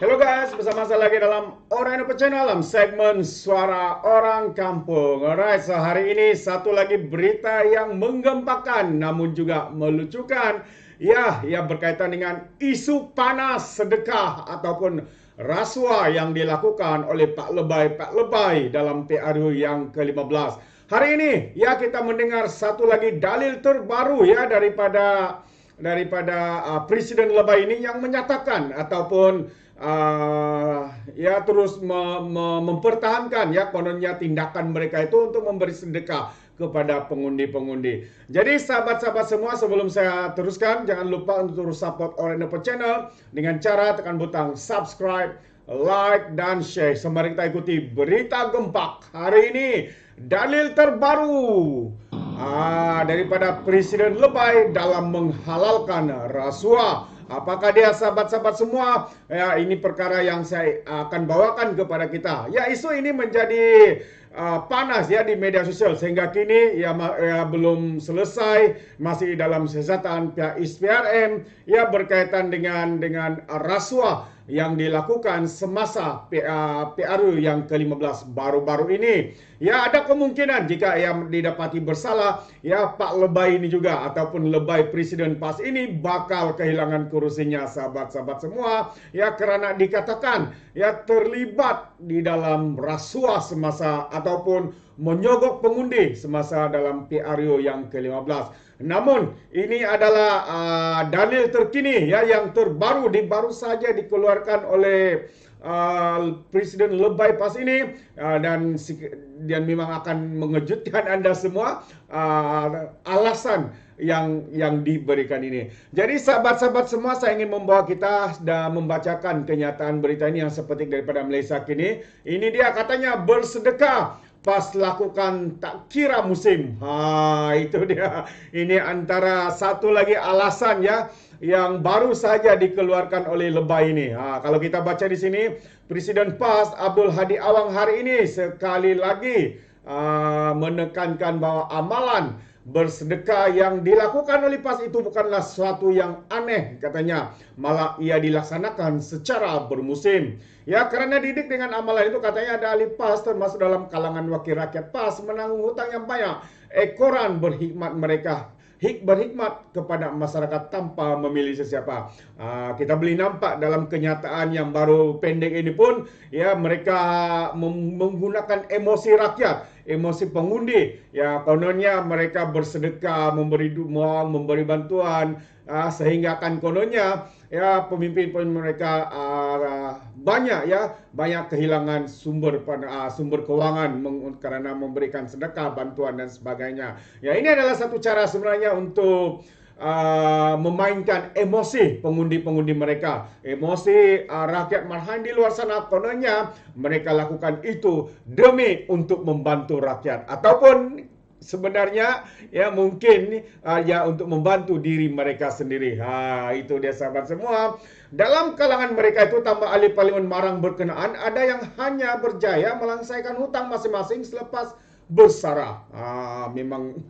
Hello guys, bersama saya lagi dalam Orang Indonesia Channel dalam segmen Suara Orang Kampung. Alright, so hari ini satu lagi berita yang menggempakan namun juga melucukan. Ya, ia berkaitan dengan isu panas sedekah ataupun rasuah yang dilakukan oleh Pak Lebay dalam PRU yang ke-15. Hari ini, ya kita mendengar satu lagi dalil terbaru ya daripada Presiden Lebay ini yang menyatakan ataupun ya terus mempertahankan ya kononnya tindakan mereka itu untuk memberi sedekah kepada pengundi-pengundi. Jadi sahabat-sahabat semua, sebelum saya teruskan, jangan lupa untuk terus support Orang Indonesia Channel dengan cara tekan butang subscribe, like, dan share. Sembari kita ikuti berita gempak hari ini. Dalil terbaru daripada Presiden Lebay dalam menghalalkan rasuah. Apakah dia, sahabat-sahabat semua? Ya, ini perkara yang saya akan bawakan kepada kita. Ya, isu ini menjadi panas ya di media sosial sehingga kini ya belum selesai, masih dalam siasatan pihak ISPRM ya berkaitan dengan rasuah yang dilakukan semasa PRU yang ke-15 baru-baru ini. Ya, ada kemungkinan jika ia didapati bersalah, ya Pak Lebay ini juga ataupun Lebay Presiden PAS ini bakal kehilangan kursinya, sahabat-sahabat semua. Ya, karena dikatakan ya terlibat di dalam rasuah semasa ataupun menyogok pengundi semasa dalam PRU yang ke-15. Namun ini adalah dalil terkini ya yang terbaru baru saja dikeluarkan oleh Presiden Lebay PAS ini dan memang akan mengejutkan Anda semua alasan yang diberikan ini. Jadi sahabat-sahabat semua, saya ingin membawa kita dan membacakan kenyataan berita ini yang seperti daripada Malaysia kini. Ini dia katanya bersedekah pas lakukan tak kira musim. Itu dia. Ini antara satu lagi alasan ya yang baru saja dikeluarkan oleh Lebay ini. Kalau kita baca di sini, Presiden PAS Abdul Hadi Awang hari ini sekali lagi menekankan bahwa amalan bersedekah yang dilakukan oleh PAS itu bukanlah sesuatu yang aneh katanya, malah ia dilaksanakan secara bermusim. Ya, karena didik dengan amalan itu katanya ada ahli PAS termasuk dalam kalangan wakil rakyat PAS menanggung hutang yang banyak. Ekoran berhikmat kepada masyarakat tanpa memilih sesiapa. Kita boleh nampak dalam kenyataan yang baru pendek ini pun ya mereka menggunakan emosi rakyat, emosi pengundi. Ya, kononnya mereka bersedekah, memberi dukungan, memberi bantuan sehingga kan kononnya ya pemimpin mereka banyak kehilangan sumber keuangan karena memberikan sedekah, bantuan dan sebagainya. Ya, ini adalah satu cara sebenarnya untuk memainkan emosi pengundi-pengundi mereka, emosi rakyat marhaen di luar sana. Kononnya mereka lakukan itu demi untuk membantu rakyat ataupun sebenarnya ya mungkin ya untuk membantu diri mereka sendiri. Itu dia sahabat semua. Dalam kalangan mereka itu tambah ahli parlimen marang berkenaan ada yang hanya berjaya melangsaikan hutang masing-masing selepas bersarah. Memang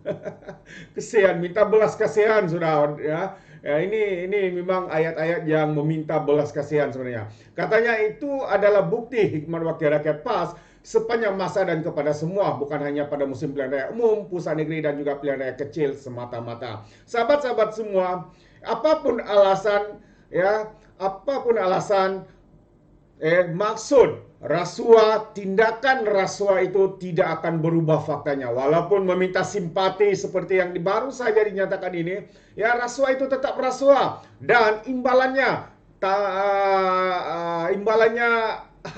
kesian, minta belas kasihan sudah ya. Ini memang ayat-ayat yang meminta belas kasihan sebenarnya. Katanya itu adalah bukti hikmat wakil rakyat PAS sepanjang masa dan kepada semua, bukan hanya pada musim pilihan raya umum, pusat negeri dan juga pilihan raya kecil semata-mata. Sahabat-sahabat semua, apapun alasan maksud rasuah, tindakan rasuah itu tidak akan berubah faktanya. Walaupun meminta simpati seperti yang baru saja dinyatakan ini, ya rasuah itu tetap rasuah dan imbalannya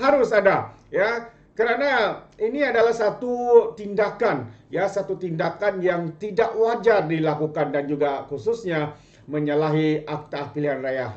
harus ada, ya. Karena ini adalah satu tindakan yang tidak wajar dilakukan dan juga khususnya menyalahi akta pilihan raya.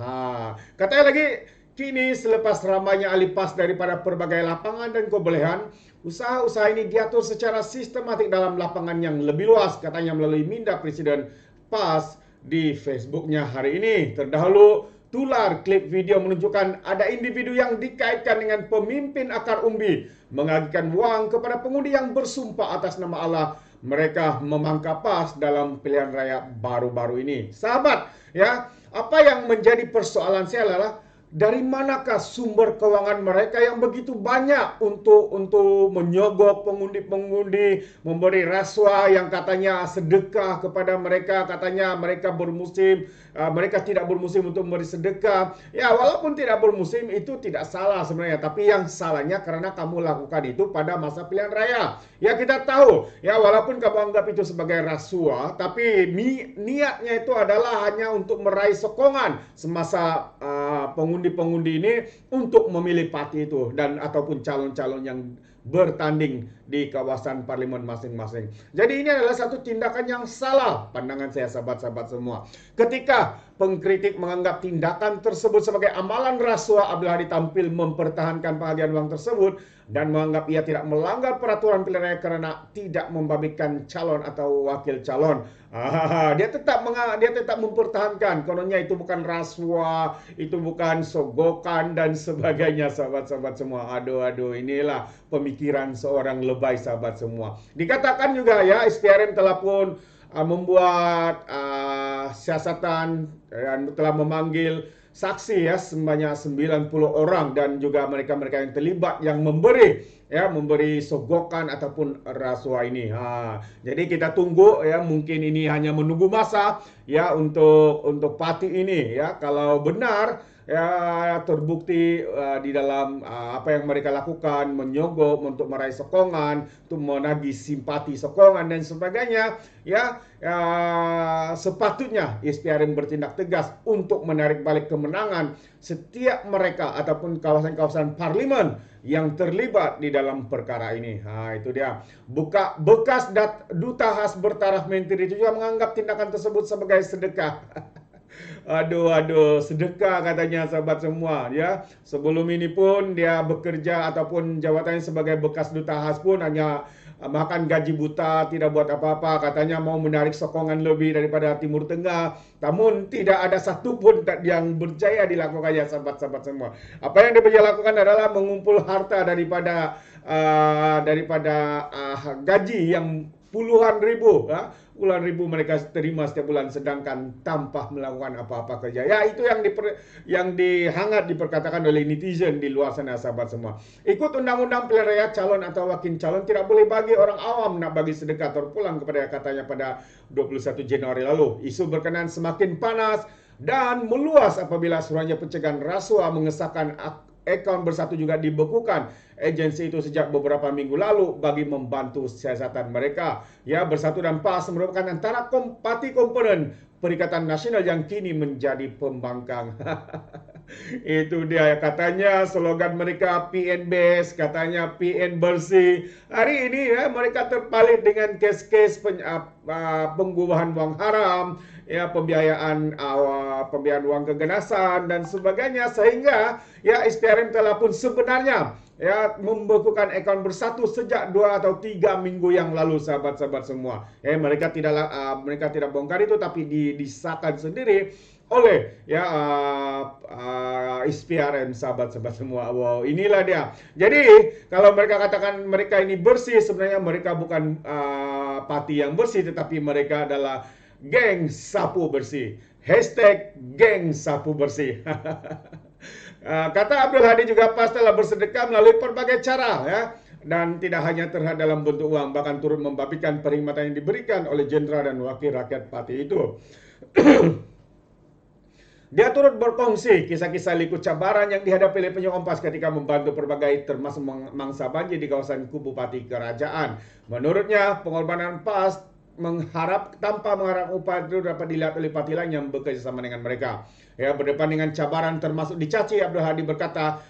Katanya lagi, kini selepas ramainya ahli PAS daripada berbagai lapangan dan kebolehan, usaha-usaha ini diatur secara sistematik dalam lapangan yang lebih luas, katanya melalui minda Presiden PAS di Facebooknya hari ini. Terdahulu tular klip video menunjukkan ada individu yang dikaitkan dengan pemimpin akar umbi mengagikan wang kepada pengundi yang bersumpah atas nama Allah mereka memangka PAS dalam pilihan raya baru-baru ini. Sahabat, ya, apa yang menjadi persoalan saya adalah dari manakah sumber keuangan mereka yang begitu banyak untuk menyogok pengundi-pengundi, memberi rasuah yang katanya sedekah kepada mereka, katanya mereka bermusim, mereka tidak bermusim untuk memberi sedekah. Ya, walaupun tidak bermusim itu tidak salah sebenarnya, tapi yang salahnya karena kamu lakukan itu pada masa pilihan raya. Ya, kita tahu, ya walaupun kamu anggap itu sebagai rasuah, tapi niatnya itu adalah hanya untuk meraih sokongan semasa pengundi-pengundi ini untuk memilih parti itu dan ataupun calon-calon yang bertanding di kawasan parlemen masing-masing. Jadi ini adalah satu tindakan yang salah pandangan saya sahabat-sahabat semua. Ketika pengkritik menganggap tindakan tersebut sebagai amalan rasuah, Abdul Hadi tampil mempertahankan pengalihan uang tersebut dan menganggap ia tidak melanggar peraturan pilihan raya karena tidak membabitkan calon atau wakil calon. Dia tetap mempertahankan kononnya itu bukan rasuah, itu bukan sogokan dan sebagainya, sahabat-sahabat semua. Aduh, inilah pemikiran seorang lebay, sahabat semua. Dikatakan juga ya, SPRM telah pun membuat siasatan dan telah memanggil saksi ya sebanyak 90 orang dan juga mereka-mereka yang terlibat yang memberi sogokan ataupun rasuah ini. Jadi kita tunggu ya, mungkin ini hanya menunggu masa ya untuk parti ini ya, kalau benar ya terbukti di dalam apa yang mereka lakukan, menyogok untuk meraih sokongan, untuk menagih simpati sokongan dan sebagainya ya, sepatutnya SPRM bertindak tegas untuk menarik balik kemenangan setiap mereka ataupun kawasan-kawasan parlimen yang terlibat di dalam perkara ini. Itu dia. Bekas duta khas bertaraf menteri itu juga menganggap tindakan tersebut sebagai sedekah. Aduh, sedekah katanya, sahabat semua ya. Sebelum ini pun dia bekerja ataupun jabatannya sebagai bekas duta khas pun hanya makan gaji buta, tidak buat apa-apa. Katanya mau menarik sokongan lebih daripada Timur Tengah. Namun tidak ada satupun yang berjaya dilakukannya, sahabat-sahabat semua. Apa yang dia berjaya lakukan adalah mengumpul harta daripada gaji yang puluhan ribu mereka terima setiap bulan, sedangkan tanpa melakukan apa-apa kerja. Ya, itu yang dihangat diperkatakan oleh netizen di luar sana, sahabat semua. Ikut undang-undang pilihan raya, calon atau wakil calon tidak boleh bagi orang awam nak bagi sedekah terpulang kepada katanya pada 21 Januari lalu. Isu berkenaan semakin panas dan meluas apabila Suruhanjaya Pencegahan Rasuah mengesahkan akaun Bersatu juga dibekukan agensi itu sejak beberapa minggu lalu bagi membantu siasatan mereka. Ya, Bersatu dan PAS merupakan antara parti komponen Perikatan Nasional yang kini menjadi pembangkang. Itu dia, katanya slogan mereka PN Best, katanya PN Bersih. Hari ini ya mereka terpalit dengan kes-kes penggubahan uang haram, ya pembiayaan uang keganasan dan sebagainya, sehingga ya SPRM telah pun sebenarnya ya membekukan akaun Bersatu sejak 2 atau 3 minggu yang lalu, sahabat-sahabat semua. Mereka tidak bongkar itu, tapi disahkan sendiri oleh ya SPRM, sahabat-sahabat semua. Wow, inilah dia. Jadi kalau mereka katakan mereka ini bersih, sebenarnya mereka bukan parti yang bersih, tetapi mereka adalah geng sapu bersih. #geng sapu bersih. Kata Abdul Hadi juga PAS telah bersedekah melalui berbagai cara ya, dan tidak hanya terhadap dalam bentuk uang, bahkan turut membabikan perkhidmatan yang diberikan oleh jenderal dan wakil rakyat parti itu. Dia turut berkongsi kisah-kisah liku cabaran yang dihadapi oleh penyokong PAS ketika membantu berbagai termasuk mangsa banjir di kawasan kubu parti kerajaan. Menurutnya, pengorbanan PAS tanpa mengharap upah itu dapat dilihat oleh parti lain yang bekerja sama dengan mereka. Ya, berdepan dengan cabaran termasuk dicaci, Abdul Hadi berkata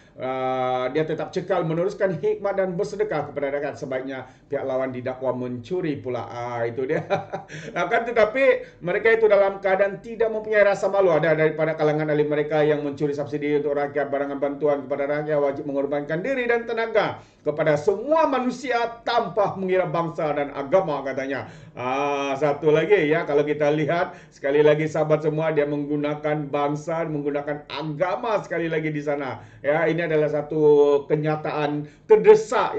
dia tetap cekal meneruskan hikmat dan bersedekah kepada rakyat, sebaiknya pihak lawan didakwa mencuri pula. Itu dia. Akan tetapi mereka itu dalam keadaan tidak mempunyai rasa malu. Ada daripada kalangan ahli mereka yang mencuri subsidi untuk rakyat, barangan bantuan kepada rakyat, wajib mengorbankan diri dan tenaga kepada semua manusia tanpa mengira bangsa dan agama, katanya. Satu lagi ya, kalau kita lihat sekali lagi, sahabat semua, dia menggunakan bangsa, menggunakan agama sekali lagi di sana. Ya, ini adalah satu kenyataan terdesak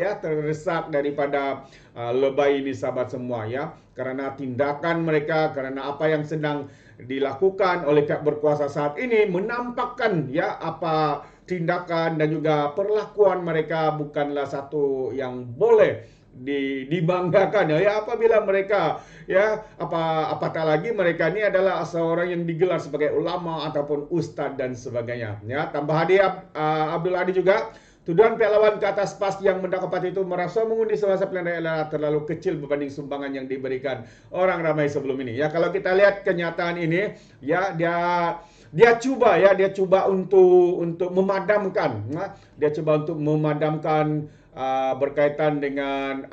daripada lebay ini, sahabat semua ya, karena tindakan mereka, karena apa yang sedang dilakukan oleh pihak berkuasa saat ini menampakkan ya apa tindakan dan juga perlakuan mereka bukanlah satu yang boleh dibanggakan ya apabila mereka ya apatah lagi mereka ini adalah seorang yang digelar sebagai ulama ataupun ustadz dan sebagainya ya. Tambah hadiah Abdul Hadi juga, tuduhan pihak lawan ke atas PAS yang mendapat itu merasa mengundi semasa pilihan raya terlalu kecil berbanding sumbangan yang diberikan orang ramai sebelum ini. Ya kalau kita lihat kenyataan ini, ya dia coba untuk memadamkan, dia coba untuk memadamkan berkaitan dengan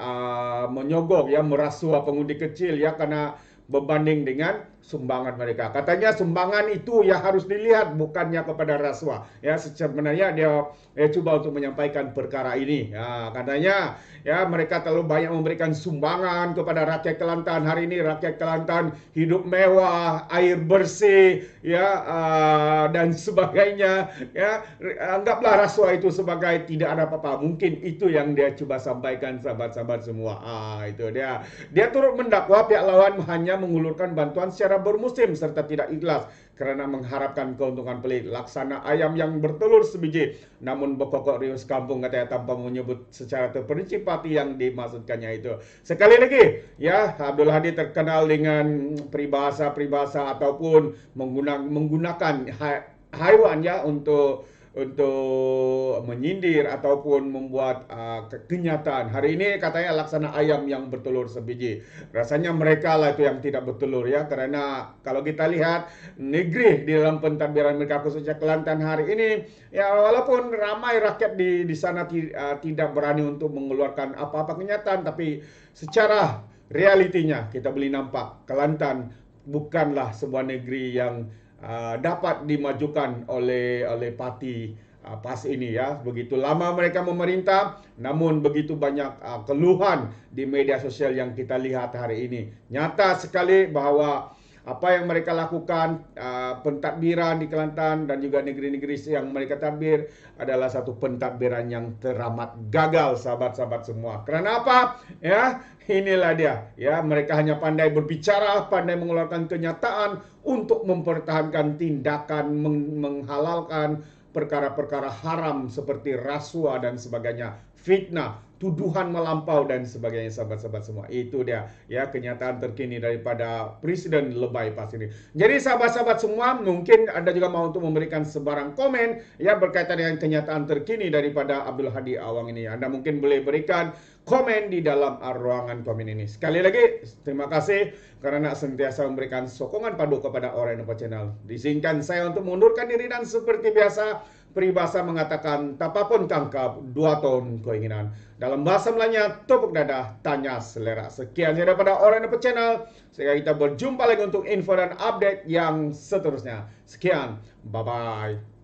menyogok ya merasuah pengundi kecil ya karena berbanding dengan sumbangan mereka. Katanya sumbangan itu ya harus dilihat bukannya kepada rasuah. Ya sebenarnya dia coba untuk menyampaikan perkara ini. Ya, katanya ya mereka terlalu banyak memberikan sumbangan kepada rakyat Kelantan. Hari ini rakyat Kelantan hidup mewah, air bersih ya dan sebagainya. Ya anggaplah rasuah itu sebagai tidak ada apa-apa. Mungkin itu yang dia coba sampaikan sahabat-sahabat semua. Itu dia. Dia turut mendakwa pihak lawan hanya mengulurkan bantuan secara bermusim serta tidak ikhlas kerana mengharapkan keuntungan pelit. Laksana ayam yang bertelur sebiji namun berkokok rius kampung, katanya tanpa menyebut secara terperinci parti yang dimaksudkannya itu. Sekali lagi ya Abdul Hadi terkenal dengan peribahasa ataupun menggunakan haiwan ya untuk menyindir ataupun membuat kenyataan. Hari ini katanya laksana ayam yang bertelur sebiji. Rasanya mereka lah itu yang tidak bertelur ya, karena kalau kita lihat negeri di dalam pentadbiran mereka khususnya Kelantan hari ini ya walaupun ramai rakyat di sana tidak berani untuk mengeluarkan apa-apa kenyataan, tapi secara realitinya kita boleh nampak Kelantan bukanlah sebuah negeri yang dapat dimajukan oleh parti PAS ini ya. Begitu lama mereka memerintah, namun begitu banyak keluhan di media sosial yang kita lihat hari ini. Nyata sekali bahawa apa yang mereka lakukan, pentadbiran di Kelantan dan juga negeri-negeri yang mereka tadbir adalah satu pentadbiran yang teramat gagal, sahabat-sahabat semua. Kerana apa? Ya, inilah dia. Ya, mereka hanya pandai berbicara, pandai mengeluarkan kenyataan untuk mempertahankan tindakan menghalalkan perkara-perkara haram seperti rasuah dan sebagainya, fitnah, tuduhan melampau dan sebagainya, sahabat-sahabat semua. Itu dia ya kenyataan terkini daripada Presiden Lebay PAS ini. Jadi sahabat-sahabat semua, mungkin Anda juga mau untuk memberikan sebarang komen ya berkaitan dengan kenyataan terkini daripada Abdul Hadi Awang ini. Anda mungkin boleh berikan komen di dalam ruangan komen ini. Sekali lagi terima kasih karena sentiasa memberikan sokongan padu kepada Ora Innova Channel. Diizinkan saya untuk mengundurkan diri dan seperti biasa peribahasa mengatakan tapapun tangkap 2 ton keinginan. Dalam bahasa Melayunya tepuk dada tanya selera. Sekian daripada Ora Innova Channel. Sekarang kita berjumpa lagi untuk info dan update yang seterusnya. Sekian, bye bye.